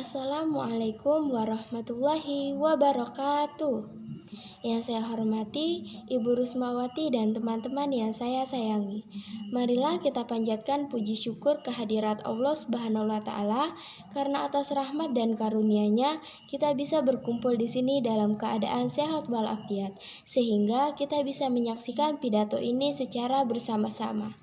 Assalamualaikum warahmatullahi wabarakatuh. Yang saya hormati Ibu Rusmawati dan teman-teman yang saya sayangi. Marilah kita panjatkan puji syukur kehadirat Allah Subhanahu wa taala karena atas rahmat dan karunia-Nya kita bisa berkumpul di sini dalam keadaan sehat walafiat sehingga kita bisa menyaksikan pidato ini secara bersama-sama.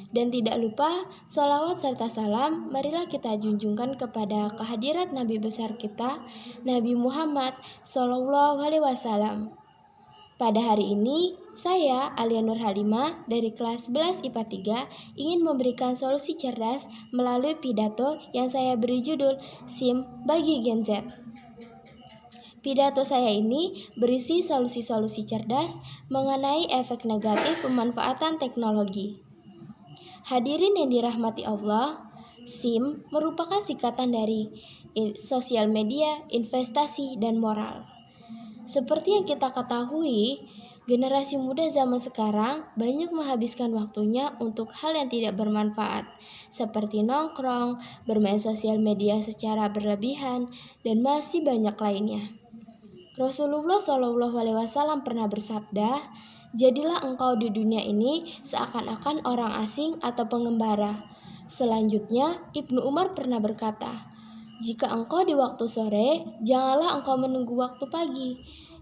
Dan tidak lupa, sholawat serta salam marilah kita junjungkan kepada kehadirat Nabi besar kita, Nabi Muhammad Sallallahu Alaihi Wasallam. Pada hari ini, saya Alia Nur Halimah dari kelas 11 IPA 3 ingin memberikan solusi cerdas melalui pidato yang saya beri judul SIM bagi Gen Z. Pidato saya ini berisi solusi-solusi cerdas mengenai efek negatif pemanfaatan teknologi. Hadirin yang dirahmati Allah, SIM merupakan singkatan dari sosial media, investasi, dan moral. Seperti yang kita ketahui, generasi muda zaman sekarang banyak menghabiskan waktunya untuk hal yang tidak bermanfaat, seperti nongkrong, bermain sosial media secara berlebihan, dan masih banyak lainnya. Rasulullah SAW pernah bersabda, "Jadilah engkau di dunia ini seakan-akan orang asing atau pengembara." Selanjutnya, Ibnu Umar pernah berkata, "Jika engkau di waktu sore, janganlah engkau menunggu waktu pagi.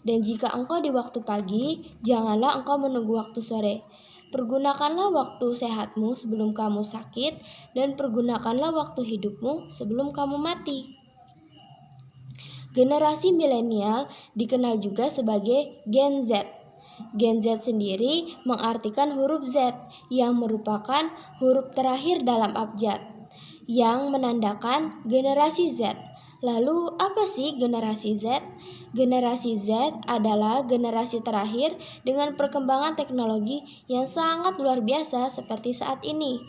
Dan jika engkau di waktu pagi, janganlah engkau menunggu waktu sore. Pergunakanlah waktu sehatmu sebelum kamu sakit, dan pergunakanlah waktu hidupmu sebelum kamu mati." Generasi milenial dikenal juga sebagai Gen Z. Gen Z sendiri mengartikan huruf Z yang merupakan huruf terakhir dalam abjad yang menandakan generasi Z. Lalu apa sih generasi Z? Generasi Z adalah generasi terakhir dengan perkembangan teknologi yang sangat luar biasa seperti saat ini.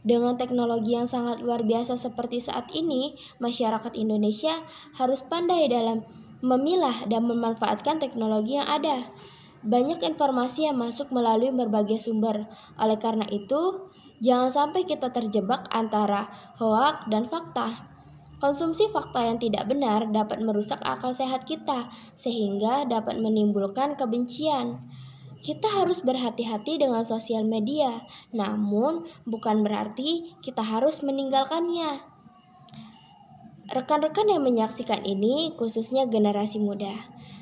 Dengan teknologi yang sangat luar biasa seperti saat ini, masyarakat Indonesia harus pandai dalam memilah dan memanfaatkan teknologi yang ada. Banyak informasi yang masuk melalui berbagai sumber. Oleh karena itu, jangan sampai kita terjebak antara hoak dan fakta. Konsumsi fakta yang tidak benar dapat merusak akal sehat kita, sehingga dapat menimbulkan kebencian. Kita harus berhati-hati dengan sosial media, namun bukan berarti kita harus meninggalkannya. Rekan-rekan yang menyaksikan ini, khususnya generasi muda,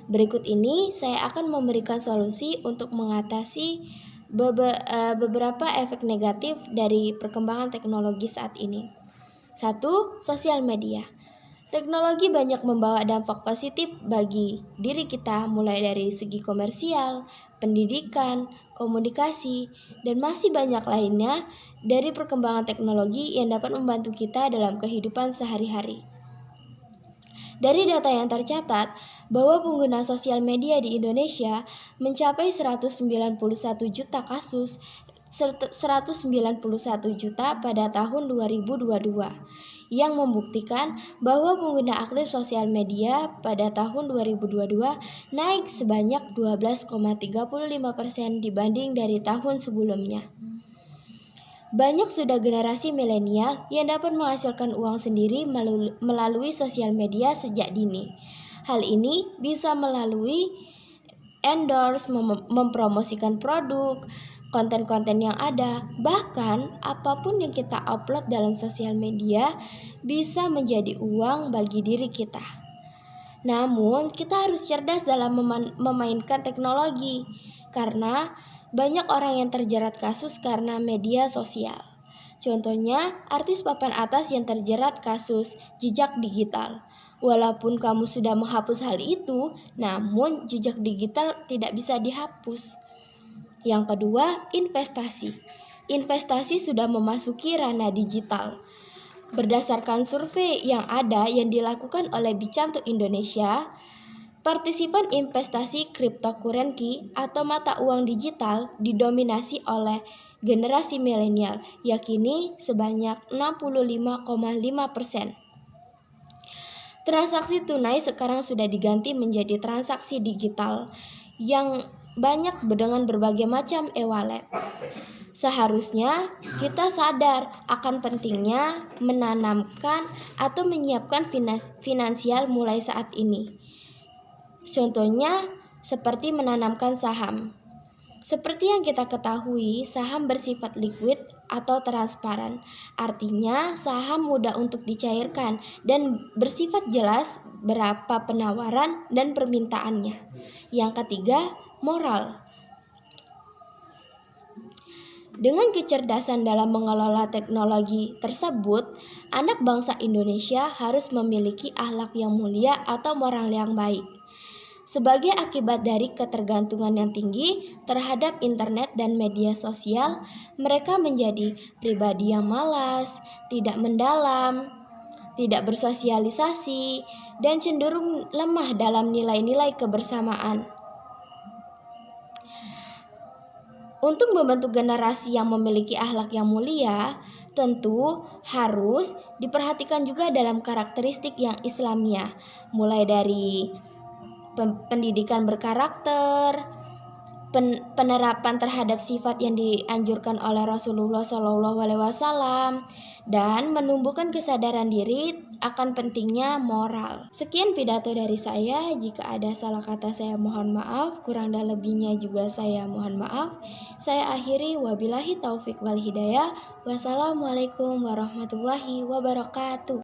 berikut ini saya akan memberikan solusi untuk mengatasi beberapa efek negatif dari perkembangan teknologi saat ini. 1. Sosial media. Teknologi banyak membawa dampak positif bagi diri kita, mulai dari segi komersial, pendidikan, komunikasi, dan masih banyak lainnya dari perkembangan teknologi yang dapat membantu kita dalam kehidupan sehari-hari. Dari data yang tercatat, bahwa pengguna sosial media di Indonesia mencapai 191 juta kasus, 191 juta pada tahun 2022, yang membuktikan bahwa pengguna aktif sosial media pada tahun 2022 naik sebanyak 12,35% dibanding dari tahun sebelumnya. Banyak sudah generasi milenial yang dapat menghasilkan uang sendiri melalui sosial media sejak dini. Hal ini bisa melalui endorse, mempromosikan produk, konten-konten yang ada, bahkan apapun yang kita upload dalam sosial media bisa menjadi uang bagi diri kita. Namun, kita harus cerdas dalam memainkan teknologi, karena banyak orang yang terjerat kasus karena media sosial. Contohnya, artis papan atas yang terjerat kasus jejak digital. Walaupun kamu sudah menghapus hal itu, namun jejak digital tidak bisa dihapus. Yang kedua, investasi. Investasi sudah memasuki ranah digital. Berdasarkan survei yang ada yang dilakukan oleh Bicanto Indonesia, partisipan investasi cryptocurrency atau mata uang digital didominasi oleh generasi milenial, yakni sebanyak 65,5%. Transaksi tunai sekarang sudah diganti menjadi transaksi digital yang banyak dengan berbagai macam e-wallet. Seharusnya kita sadar akan pentingnya menanamkan atau menyiapkan finansial mulai saat ini. Contohnya seperti menanamkan saham. Seperti yang kita ketahui, saham bersifat liquid atau transparan. Artinya, saham mudah untuk dicairkan dan bersifat jelas berapa penawaran dan permintaannya. Yang ketiga, moral. Dengan kecerdasan dalam mengelola teknologi tersebut, anak bangsa Indonesia harus memiliki akhlak yang mulia atau moral yang baik. Sebagai akibat dari ketergantungan yang tinggi terhadap internet dan media sosial, mereka menjadi pribadi yang malas, tidak mendalam, tidak bersosialisasi, dan cenderung lemah dalam nilai-nilai kebersamaan. Untuk membentuk generasi yang memiliki akhlak yang mulia, tentu harus diperhatikan juga dalam karakteristik yang Islamiyah, mulai dari pendidikan berkarakter, penerapan terhadap sifat yang dianjurkan oleh Rasulullah SAW, dan menumbuhkan kesadaran diri akan pentingnya moral. Sekian pidato dari saya. Jika ada salah kata saya mohon maaf, kurang dan lebihnya juga saya mohon maaf. Saya akhiri, wabillahi taufik wal hidayah. Wassalamualaikum warahmatullahi wabarakatuh.